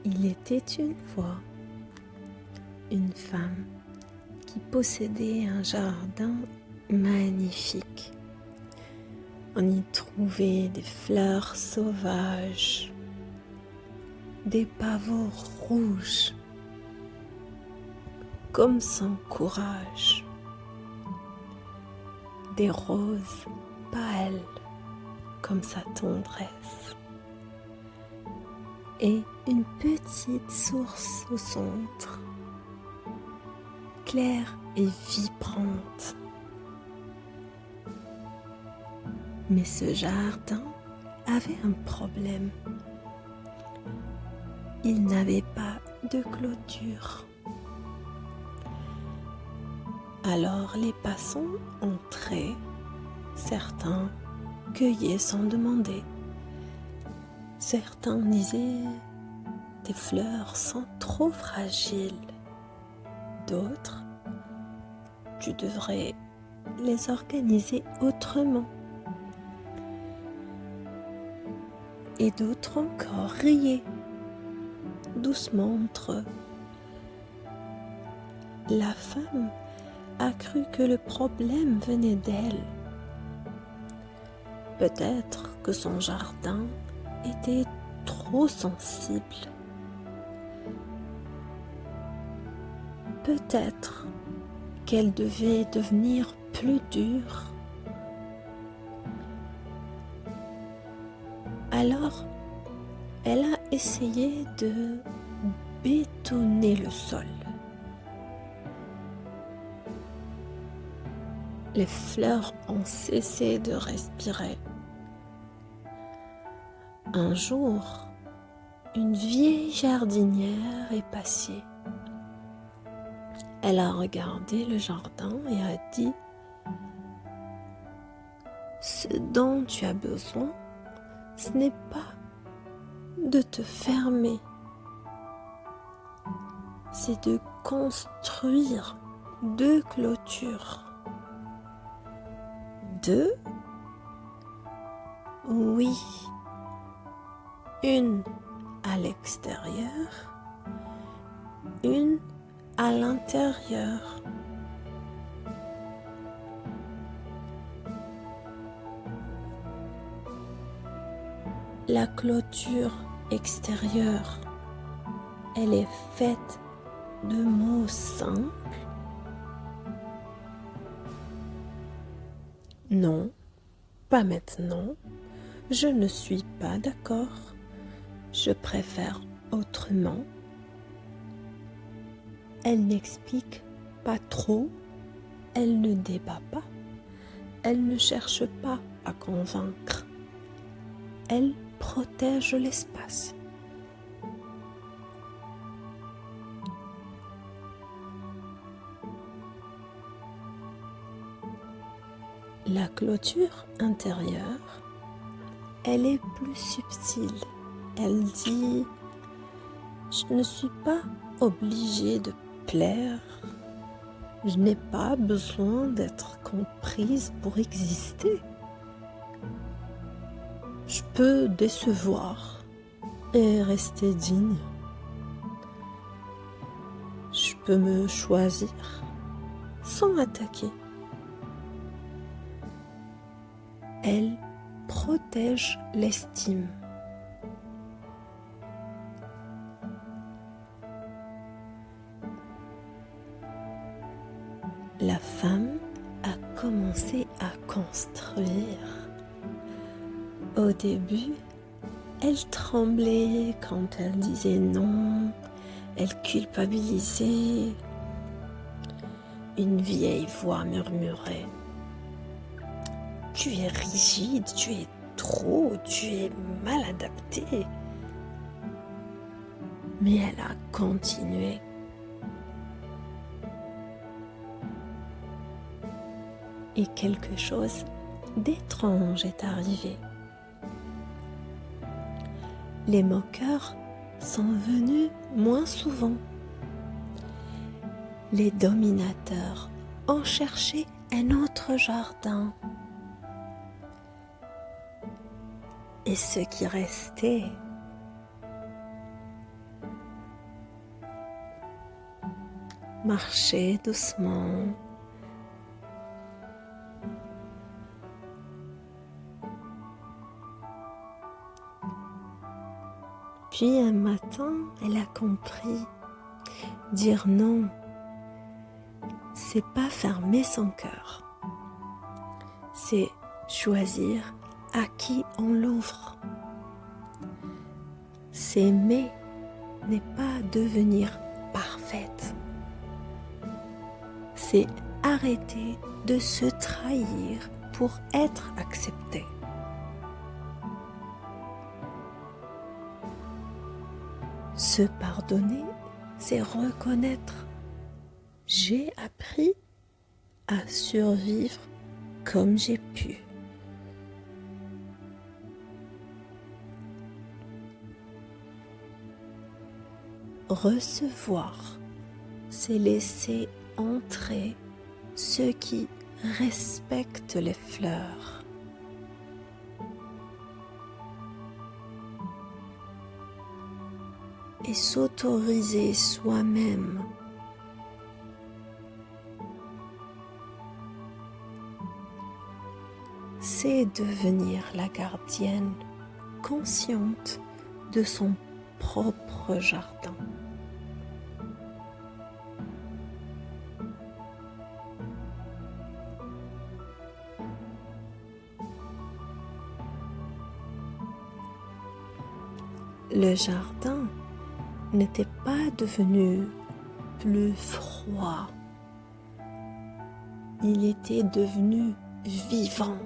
Il était une fois une femme qui possédait un jardin magnifique. On y trouvait des fleurs sauvages, des pavots rouges, comme son courage, des roses pâles, comme sa tendresse, et une petite source au centre, claire et vibrante. Mais ce jardin avait un problème. Il n'avait pas de clôture. Alors les passants entraient, certains cueillaient sans demander. Certains disaient « tes fleurs sont trop fragiles ». D'autres « tu devrais les organiser autrement ». Et d'autres encore riaient doucement entre eux. La femme a cru que le problème venait d'elle. Peut-être que son jardin était trop sensible. Peut-être qu'elle devait devenir plus dure. Alors, elle a essayé de bétonner le sol. Les fleurs ont cessé de respirer. Un jour, une vieille jardinière est passée. Elle a regardé le jardin et a dit « Ce dont tu as besoin, ce n'est pas de te fermer, c'est de construire 2 clôtures. » 2? Oui. Une à l'extérieur, une à l'intérieur. La clôture extérieure, elle est faite de mots simples. Non, pas maintenant. Je ne suis pas d'accord. Je préfère autrement. Elle n'explique pas trop. Elle ne débat pas. Elle ne cherche pas à convaincre. Elle protège l'espace. La clôture intérieure, elle est plus subtile. Elle dit « Je ne suis pas obligée de plaire. Je n'ai pas besoin d'être comprise pour exister. Je peux décevoir et rester digne. Je peux me choisir sans attaquer. » Elle protège l'estime. La femme a commencé à construire. Au début, elle tremblait quand elle disait non, elle culpabilisait. Une vieille voix murmurait « Tu es rigide, tu es trop, tu es mal adapté. » Mais elle a continué. Et quelque chose d'étrange est arrivé. Les moqueurs sont venus moins souvent. Les dominateurs ont cherché un autre jardin. Et ceux qui restaient marcher doucement. Puis un matin, elle a compris. Dire non, c'est pas fermer son cœur. C'est choisir à qui on l'ouvre. S'aimer n'est pas devenir parfaite. C'est arrêter de se trahir pour être accepté. Se pardonner, c'est reconnaître. J'ai appris à survivre comme j'ai pu. Recevoir, c'est laisser entrer ceux qui respectent les fleurs. Et s'autoriser soi-même. C'est devenir la gardienne consciente de son propre jardin. Le jardin n'était pas devenu plus froid. Il était devenu vivant.